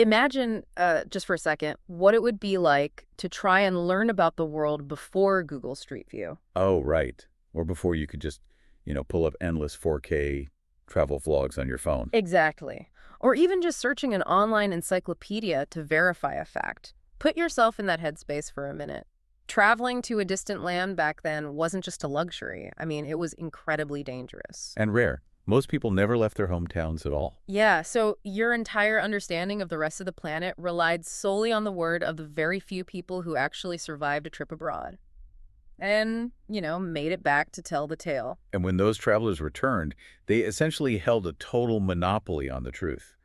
Imagine, just for a second, what it would be like to try and learn about the world before Google Street View. Oh, right. Or before you could just, pull up endless 4K travel vlogs on your phone. Exactly. Or even just searching an online encyclopedia to verify a fact. Put yourself in that headspace for a minute. Traveling to a distant land back then wasn't just a luxury. I mean, it was incredibly dangerous. And rare. Most people never left their hometowns at all. Yeah, so your entire understanding of the rest of the planet relied solely on the word of the very few people who actually survived a trip abroad. And, made it back to tell the tale. And when those travelers returned, they essentially held a total monopoly on the truth.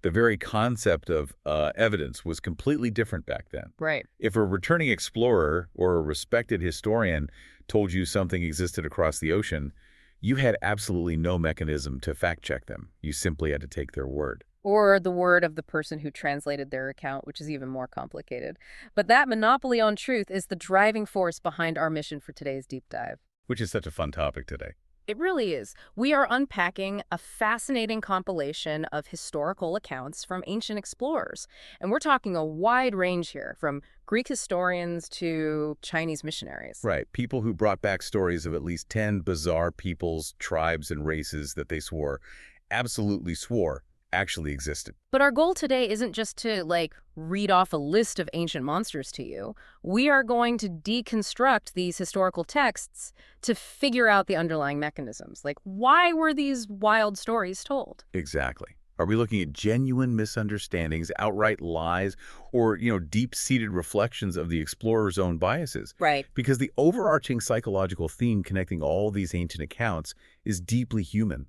The very concept of evidence was completely different back then. Right. If a returning explorer or a respected historian told you something existed across the ocean, you had absolutely no mechanism to fact-check them. You simply had to take their word. Or the word of the person who translated their account, which is even more complicated. But that monopoly on truth is the driving force behind our mission for today's deep dive. Which is such a fun topic today. It really is. We are unpacking a fascinating compilation of historical accounts from ancient explorers. And we're talking a wide range here, from Greek historians to Chinese missionaries. Right. People who brought back stories of at least 10 bizarre peoples, tribes, and races that they absolutely swore, actually existed. But our goal today isn't just to, read off a list of ancient monsters to you. We are going to deconstruct these historical texts to figure out the underlying mechanisms. Why were these wild stories told? Exactly. Are we looking at genuine misunderstandings, outright lies, or, deep-seated reflections of the explorer's own biases? Right. Because the overarching psychological theme connecting all these ancient accounts is deeply human.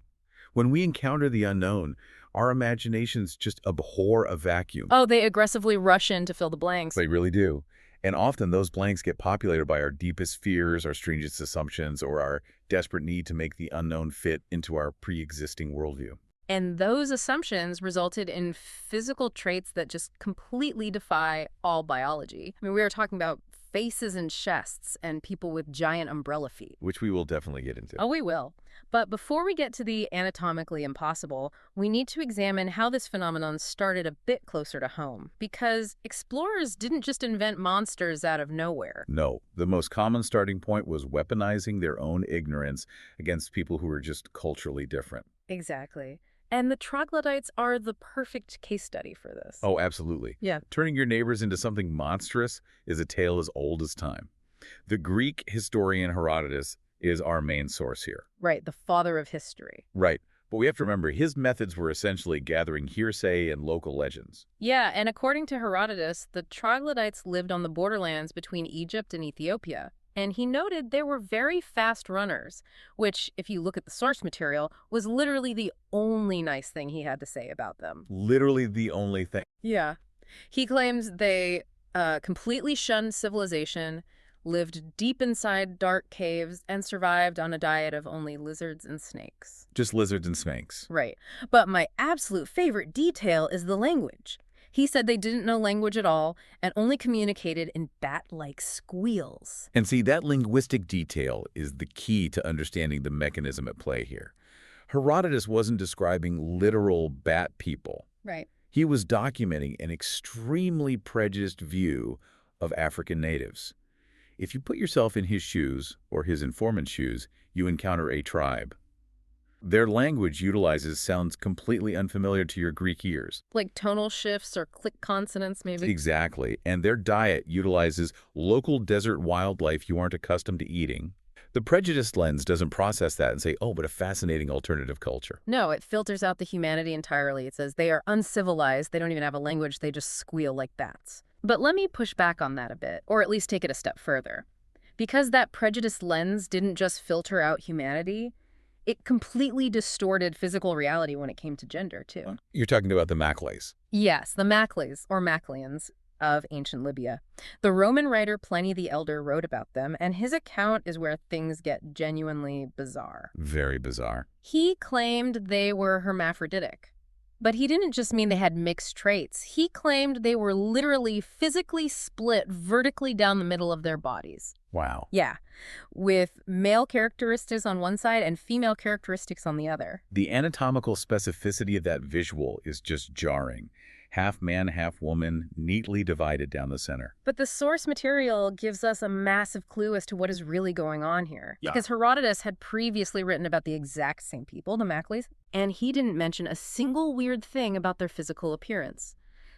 When we encounter the unknown, our imaginations just abhor a vacuum. Oh, they aggressively rush in to fill the blanks. They really do. And often those blanks get populated by our deepest fears, our strangest assumptions, or our desperate need to make the unknown fit into our pre-existing worldview. And those assumptions resulted in physical traits that just completely defy all biology. I mean, we are talking about faces and chests and people with giant umbrella feet. Which we will definitely get into. Oh, we will. But before we get to the anatomically impossible, we need to examine how this phenomenon started a bit closer to home. Because explorers didn't just invent monsters out of nowhere. No. The most common starting point was weaponizing their own ignorance against people who were just culturally different. Exactly. And the troglodytes are the perfect case study for this. Oh, absolutely. Yeah. Turning your neighbors into something monstrous is a tale as old as time. The Greek historian Herodotus is our main source here. Right, the father of history. Right. But we have to remember, his methods were essentially gathering hearsay and local legends. Yeah, and according to Herodotus, the troglodytes lived on the borderlands between Egypt and Ethiopia. And he noted they were very fast runners, which, if you look at the source material, was literally the only nice thing he had to say about them. Literally the only thing. Yeah. He claims they completely shunned civilization, lived deep inside dark caves, and survived on a diet of only lizards and snakes. Just lizards and snakes. Right. But my absolute favorite detail is the language. He said they didn't know language at all and only communicated in bat-like squeals. And see, that linguistic detail is the key to understanding the mechanism at play here. Herodotus wasn't describing literal bat people. Right. He was documenting an extremely prejudiced view of African natives. If you put yourself in his shoes, or his informant's shoes, you encounter a tribe. Their language utilizes sounds completely unfamiliar to your Greek ears. Like tonal shifts or click consonants, maybe? Exactly. And their diet utilizes local desert wildlife you aren't accustomed to eating. The prejudiced lens doesn't process that and say, oh, but a fascinating alternative culture. No, it filters out the humanity entirely. It says they are uncivilized, they don't even have a language, they just squeal like bats. But let me push back on that a bit, or at least take it a step further. Because that prejudiced lens didn't just filter out humanity, it completely distorted physical reality when it came to gender, too. You're talking about the Macleys. Yes, the Macleys, or Macleans, of ancient Libya. The Roman writer Pliny the Elder wrote about them, and his account is where things get genuinely bizarre. Very bizarre. He claimed they were hermaphroditic. But he didn't just mean they had mixed traits. He claimed they were literally physically split vertically down the middle of their bodies. Wow. Yeah, with male characteristics on one side and female characteristics on the other. The anatomical specificity of that visual is just jarring. half man, half woman, neatly divided down the center. But the source material gives us a massive clue as to what is really going on here. Yeah. Because Herodotus had previously written about the exact same people, the Macleys, and he didn't mention a single weird thing about their physical appearance.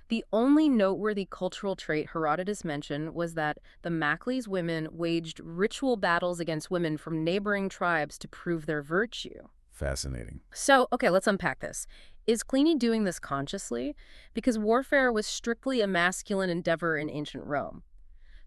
The only noteworthy cultural trait Herodotus mentioned was that the Macleys women waged ritual battles against women from neighboring tribes to prove their virtue. Fascinating. So, okay, let's unpack this. Is Pliny doing this consciously? Because warfare was strictly a masculine endeavor in ancient Rome.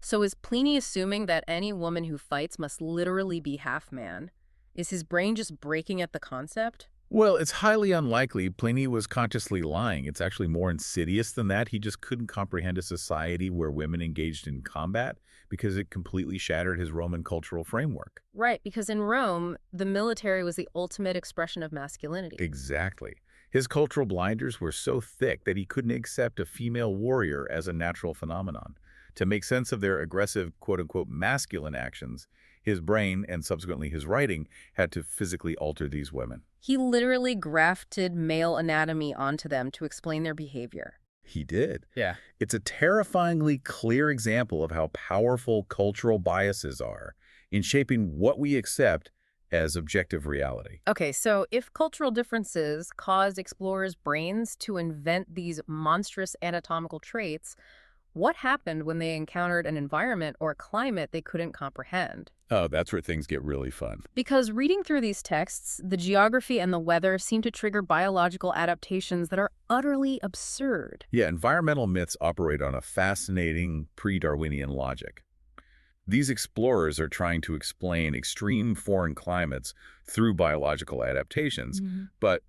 So is Pliny assuming that any woman who fights must literally be half man? Is his brain just breaking at the concept? Well, it's highly unlikely Pliny was consciously lying. It's actually more insidious than that. He just couldn't comprehend a society where women engaged in combat because it completely shattered his Roman cultural framework. Right, because in Rome, the military was the ultimate expression of masculinity. Exactly. His cultural blinders were so thick that he couldn't accept a female warrior as a natural phenomenon. To make sense of their aggressive, quote-unquote, masculine actions, his brain, and subsequently his writing, had to physically alter these women. He literally grafted male anatomy onto them to explain their behavior. He did. Yeah. It's a terrifyingly clear example of how powerful cultural biases are in shaping what we accept as objective reality. Okay, so if cultural differences caused explorers' brains to invent these monstrous anatomical traits, what happened when they encountered an environment or a climate they couldn't comprehend? Oh, that's where things get really fun. Because reading through these texts, the geography and the weather seem to trigger biological adaptations that are utterly absurd. Yeah, environmental myths operate on a fascinating pre-Darwinian logic. These explorers are trying to explain extreme foreign climates through biological adaptations, but,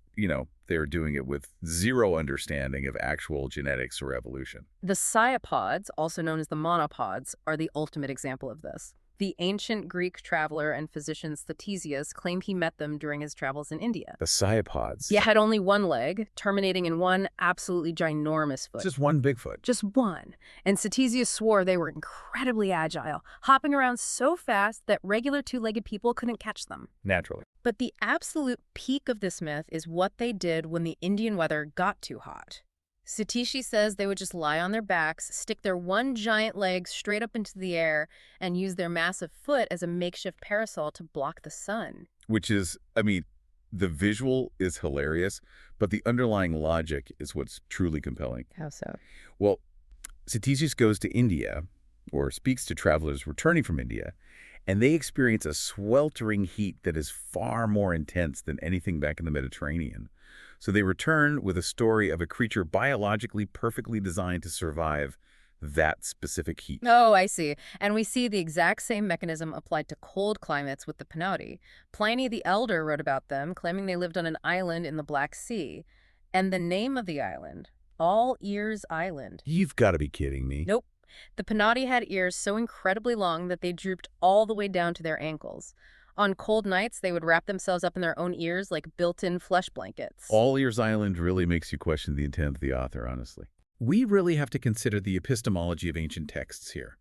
they're doing it with zero understanding of actual genetics or evolution. The Cyapods, also known as the monopods, are the ultimate example of this. The ancient Greek traveler and physician Statesius claimed he met them during his travels in India. The Cyapods. Yeah, had only one leg, terminating in one absolutely ginormous foot. Just one Bigfoot. Just one. And Statesius swore they were incredibly agile, hopping around so fast that regular two-legged people couldn't catch them. Naturally. But the absolute peak of this myth is what they did when the Indian weather got too hot. Satishi says they would just lie on their backs, stick their one giant leg straight up into the air, and use their massive foot as a makeshift parasol to block the sun. Which is, the visual is hilarious, but the underlying logic is what's truly compelling. How so? Well, Statesius goes to India, or speaks to travelers returning from India, and they experience a sweltering heat that is far more intense than anything back in the Mediterranean. So they return with a story of a creature biologically perfectly designed to survive that specific heat. Oh, I see. And we see the exact same mechanism applied to cold climates with the Panaudi. Pliny the Elder wrote about them, claiming they lived on an island in the Black Sea. And the name of the island, All Ears Island. You've got to be kidding me. Nope. The Panaudi had ears so incredibly long that they drooped all the way down to their ankles. On cold nights, they would wrap themselves up in their own ears like built-in flesh blankets. All Ears Island really makes you question the intent of the author, honestly. We really have to consider the epistemology of ancient texts here.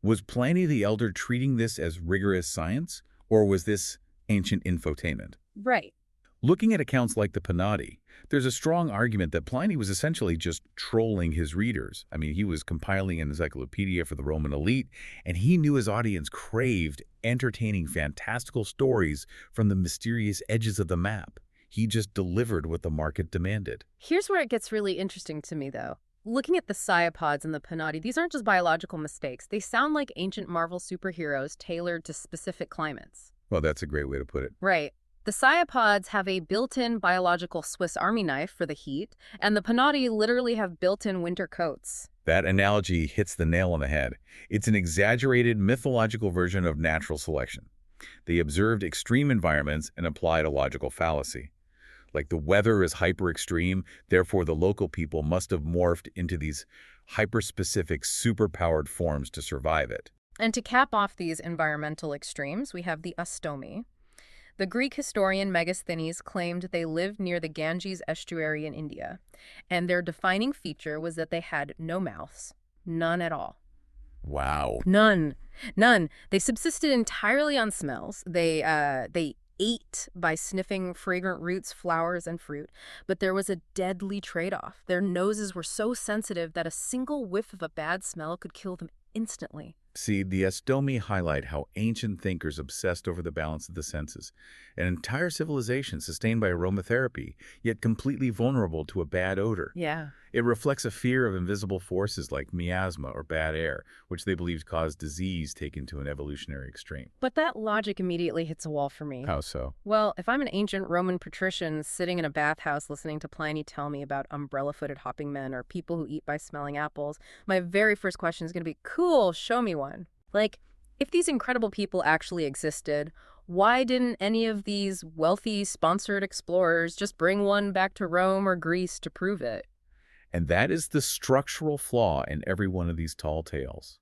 Was Pliny the Elder treating this as rigorous science, or was this ancient infotainment? Right. Looking at accounts like the Panaudi, there's a strong argument that Pliny was essentially just trolling his readers. He was compiling an encyclopedia for the Roman elite, and he knew his audience craved entertaining, fantastical stories from the mysterious edges of the map. He just delivered what the market demanded. Here's where it gets really interesting to me, though. Looking at the Cyapods and the Panaudi, these aren't just biological mistakes. They sound like ancient Marvel superheroes tailored to specific climates. Well, that's a great way to put it. Right. The Cyapods have a built-in biological Swiss Army knife for the heat, and the Panaudi literally have built-in winter coats. That analogy hits the nail on the head. It's an exaggerated mythological version of natural selection. They observed extreme environments and applied a logical fallacy. Like the weather is hyper-extreme, therefore the local people must have morphed into these hyper-specific, super-powered forms to survive it. And to cap off these environmental extremes, we have the Ostomi. The Greek historian Megasthenes claimed they lived near the Ganges estuary in India, and their defining feature was that they had no mouths. None at all. Wow. None. They subsisted entirely on smells. They ate by sniffing fragrant roots, flowers, and fruit. But there was a deadly trade-off. Their noses were so sensitive that a single whiff of a bad smell could kill them instantly. See, the Estomi highlight how ancient thinkers obsessed over the balance of the senses. An entire civilization sustained by aromatherapy, yet completely vulnerable to a bad odor. Yeah. It reflects a fear of invisible forces like miasma or bad air, which they believed caused disease taken to an evolutionary extreme. But that logic immediately hits a wall for me. How so? Well, if I'm an ancient Roman patrician sitting in a bathhouse listening to Pliny tell me about umbrella-footed hopping men or people who eat by smelling apples, my very first question is going to be, cool, show me one. Like, if these incredible people actually existed, why didn't any of these wealthy, sponsored explorers just bring one back to Rome or Greece to prove it? And that is the structural flaw in every one of these tall tales.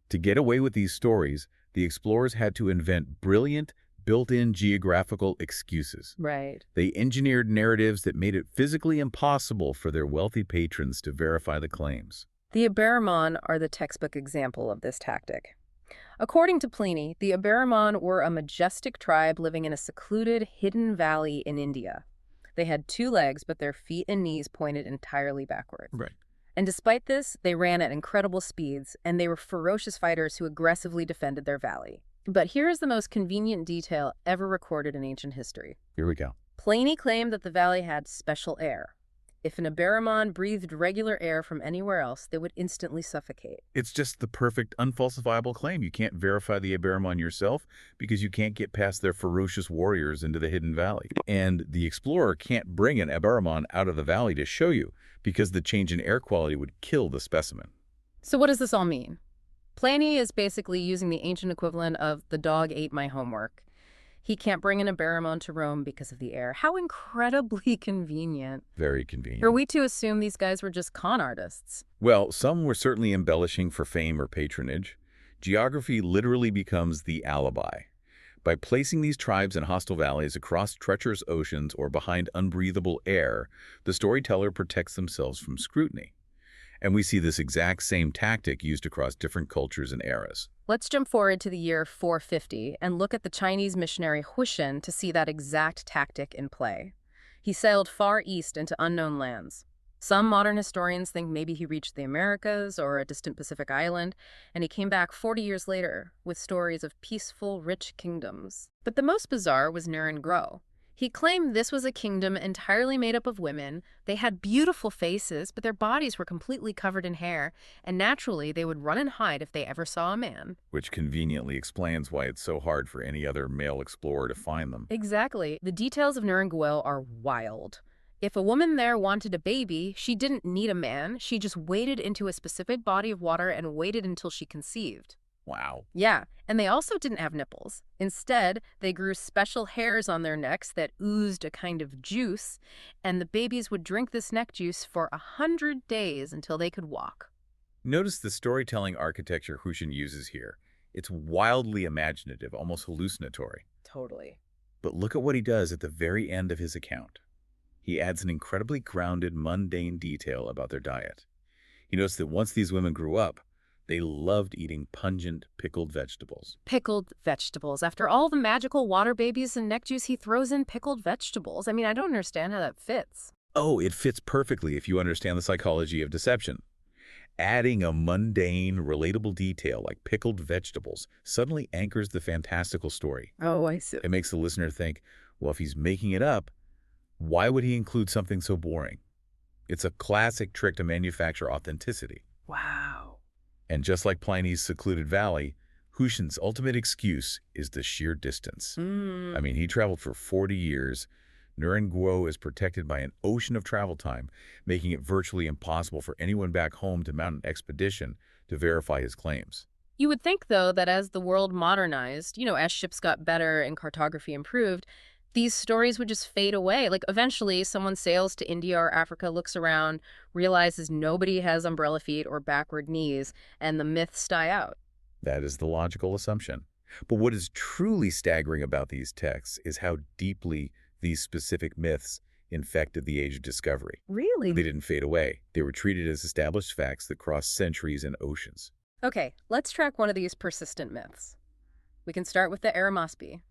To get away with these stories, the explorers had to invent brilliant, built-in geographical excuses. Right. They engineered narratives that made it physically impossible for their wealthy patrons to verify the claims. The Aberamon are the textbook example of this tactic. According to Pliny, the Aberamon were a majestic tribe living in a secluded, hidden valley in India. They had 2 legs, but their feet and knees pointed entirely backward. Right. And despite this, they ran at incredible speeds, and they were ferocious fighters who aggressively defended their valley. But here is the most convenient detail ever recorded in ancient history. Here we go. Pliny claimed that the valley had special air. If an Aberamon breathed regular air from anywhere else, they would instantly suffocate. It's just the perfect, unfalsifiable claim. You can't verify the Aberamon yourself because you can't get past their ferocious warriors into the hidden valley. And the explorer can't bring an Aberamon out of the valley to show you because the change in air quality would kill the specimen. So what does this all mean? Pliny is basically using the ancient equivalent of the dog ate my homework. He can't bring an Aberamon to Rome because of the air. How incredibly convenient. Very convenient. Are we to assume these guys were just con artists? Well, some were certainly embellishing for fame or patronage. Geography literally becomes the alibi. By placing these tribes in hostile valleys across treacherous oceans or behind unbreathable air, the storyteller protects themselves from scrutiny. And we see this exact same tactic used across different cultures and eras. Let's jump forward to the year 450 and look at the Chinese missionary Huishan to see that exact tactic in play. He sailed far east into unknown lands. Some modern historians think maybe he reached the Americas or a distant Pacific island, and he came back 40 years later with stories of peaceful, rich kingdoms. But the most bizarre was Neredko. He claimed this was a kingdom entirely made up of women. They had beautiful faces, but their bodies were completely covered in hair, and naturally they would run and hide if they ever saw a man. Which conveniently explains why it's so hard for any other male explorer to find them. Exactly. The details of Neredko are wild. If a woman there wanted a baby, she didn't need a man. She just waded into a specific body of water and waited until she conceived. Wow. Yeah, and they also didn't have nipples. Instead, they grew special hairs on their necks that oozed a kind of juice, and the babies would drink this neck juice for 100 days until they could walk. Notice the storytelling architecture Huishan uses here. It's wildly imaginative, almost hallucinatory. Totally. But look at what he does at the very end of his account. He adds an incredibly grounded, mundane detail about their diet. He notes that once these women grew up, they loved eating pungent, pickled vegetables. Pickled vegetables. After all the magical water babies and neck juice, he throws in pickled vegetables. I mean, I don't understand how that fits. Oh, it fits perfectly if you understand the psychology of deception. Adding a mundane, relatable detail like pickled vegetables suddenly anchors the fantastical story. Oh, I see. It makes the listener think, well, if he's making it up, why would he include something so boring? It's a classic trick to manufacture authenticity. Wow. And just like Pliny's secluded valley, Huishan's ultimate excuse is the sheer distance. I mean, he traveled for 40 years. Neredko is protected by an ocean of travel time, making it virtually impossible for anyone back home to mount an expedition to verify his claims. You would think, though, that as the world modernized, as ships got better and cartography improved, these stories would just fade away. Like, eventually, someone sails to India or Africa, looks around, realizes nobody has umbrella feet or backward knees, and the myths die out. That is the logical assumption. But what is truly staggering about these texts is how deeply these specific myths infected the age of discovery. Really? They didn't fade away. They were treated as established facts that crossed centuries and oceans. Okay, let's track one of these persistent myths. We can start with the Arimaspi.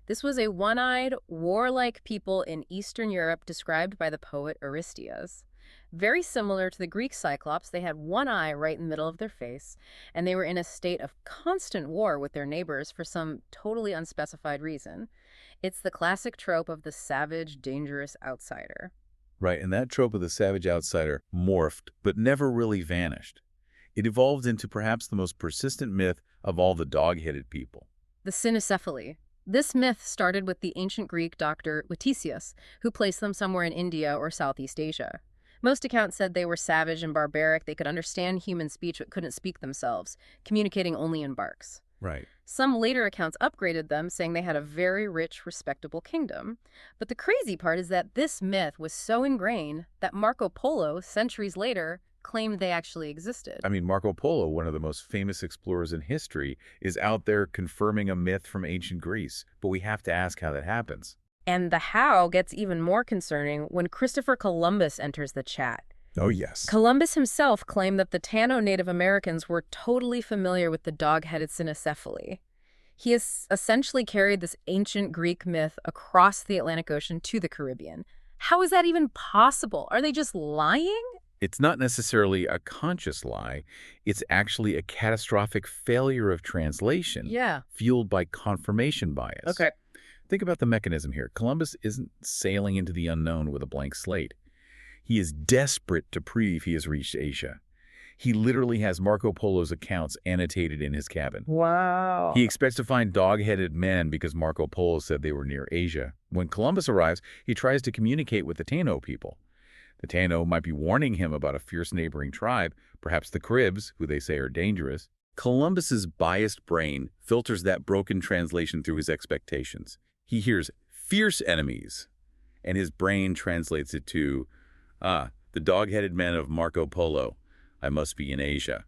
This was a one-eyed, warlike people in Eastern Europe described by the poet Aristides. Very similar to the Greek Cyclops, they had one eye right in the middle of their face, and they were in a state of constant war with their neighbors for some totally unspecified reason. It's the classic trope of the savage, dangerous outsider. Right, and that trope of the savage outsider morphed, but never really vanished. It evolved into perhaps the most persistent myth of all the dog-headed people. The cynocephaly. This myth started with the ancient Greek doctor Lutetius, who placed them somewhere in India or Southeast Asia. Most accounts said they were savage and barbaric. They could understand human speech but couldn't speak themselves, communicating only in barks. Right. Some later accounts upgraded them, saying they had a very rich, respectable kingdom. But the crazy part is that this myth was so ingrained that Marco Polo, centuries later, claimed they actually existed. I mean, Marco Polo, one of the most famous explorers in history, is out there confirming a myth from ancient Greece. But we have to ask how that happens. And the how gets even more concerning when Christopher Columbus enters the chat. Oh, yes. Columbus himself claimed that the Tano Native Americans were totally familiar with the dog-headed cynocephaly. He has essentially carried this ancient Greek myth across the Atlantic Ocean to the Caribbean. How is that even possible? Are they just lying? It's not necessarily a conscious lie. It's actually a catastrophic failure of translation, fueled by confirmation bias. Okay. Think about the mechanism here. Columbus isn't sailing into the unknown with a blank slate. He is desperate to prove he has reached Asia. He literally has Marco Polo's accounts annotated in his cabin. Wow. He expects to find dog-headed men because Marco Polo said they were near Asia. When Columbus arrives, he tries to communicate with the Tano people. The Tano might be warning him about a fierce neighboring tribe, perhaps the Caribs, who they say are dangerous. Columbus's biased brain filters that broken translation through his expectations. He hears fierce enemies, and his brain translates it to, the dog-headed men of Marco Polo. I must be in Asia.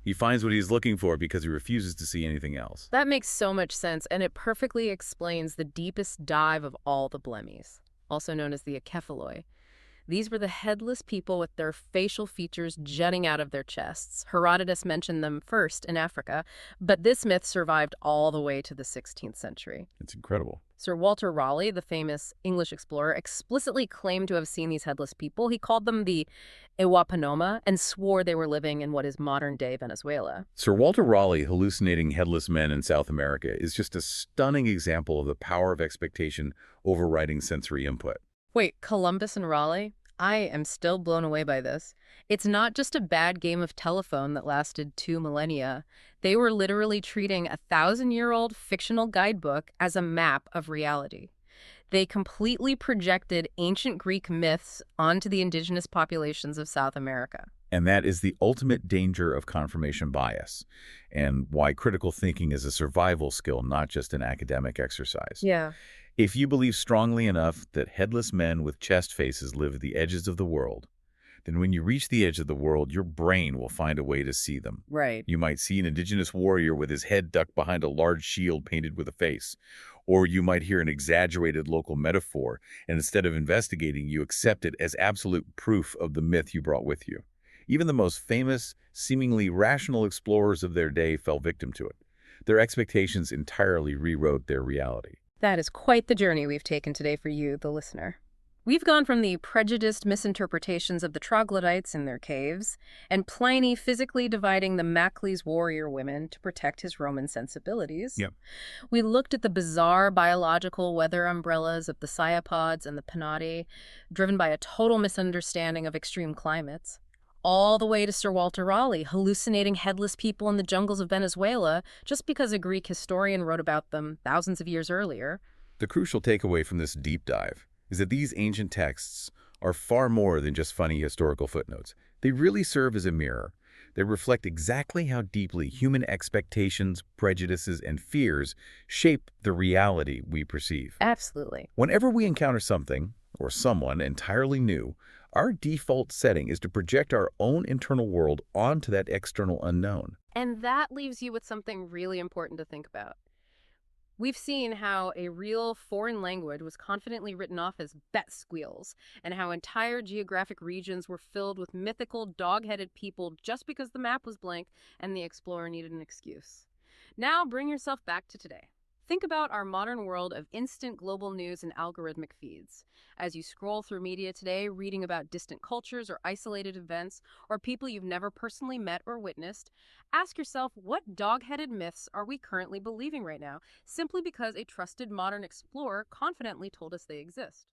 He finds what he's looking for because he refuses to see anything else. That makes so much sense, and it perfectly explains the deepest dive of all the blemmies, also known as the acephaloi. These were the headless people with their facial features jutting out of their chests. Herodotus mentioned them first in Africa, but this myth survived all the way to the 16th century. It's incredible. Sir Walter Raleigh, the famous English explorer, explicitly claimed to have seen these headless people. He called them the Iwapanoma and swore they were living in what is modern-day Venezuela. Sir Walter Raleigh hallucinating headless men in South America is just a stunning example of the power of expectation overriding sensory input. Wait, Columbus and Raleigh? I am still blown away by this. It's not just a bad game of telephone that lasted 2 millennia. They were literally treating a 1,000-year-old fictional guidebook as a map of reality. They completely projected ancient Greek myths onto the indigenous populations of South America. And that is the ultimate danger of confirmation bias, and why critical thinking is a survival skill, not just an academic exercise. Yeah. If you believe strongly enough that headless men with chest faces live at the edges of the world, then when you reach the edge of the world, your brain will find a way to see them. Right. You might see an indigenous warrior with his head ducked behind a large shield painted with a face. Or you might hear an exaggerated local metaphor, and instead of investigating, you accept it as absolute proof of the myth you brought with you. Even the most famous, seemingly rational explorers of their day fell victim to it. Their expectations entirely rewrote their reality. That is quite the journey we've taken today for you, the listener. We've gone from the prejudiced misinterpretations of the troglodytes in their caves, and Pliny physically dividing the Macles warrior women to protect his Roman sensibilities. Yep. We looked at the bizarre biological weather umbrellas of the Cyapods and the Panati, driven by a total misunderstanding of extreme climates, all the way to Sir Walter Raleigh hallucinating headless people in the jungles of Venezuela just because a Greek historian wrote about them thousands of years earlier. The crucial takeaway from this deep dive is that these ancient texts are far more than just funny historical footnotes. They really serve as a mirror. They reflect exactly how deeply human expectations, prejudices, and fears shape the reality we perceive. Absolutely. Whenever we encounter something or someone entirely new, our default setting is to project our own internal world onto that external unknown. And that leaves you with something really important to think about. We've seen how a real foreign language was confidently written off as bat squeals, and how entire geographic regions were filled with mythical dog-headed people just because the map was blank and the explorer needed an excuse. Now bring yourself back to today. Think about our modern world of instant global news and algorithmic feeds. As you scroll through media today, reading about distant cultures or isolated events, or people you've never personally met or witnessed, ask yourself, what dog-headed myths are we currently believing right now, simply because a trusted modern explorer confidently told us they exist?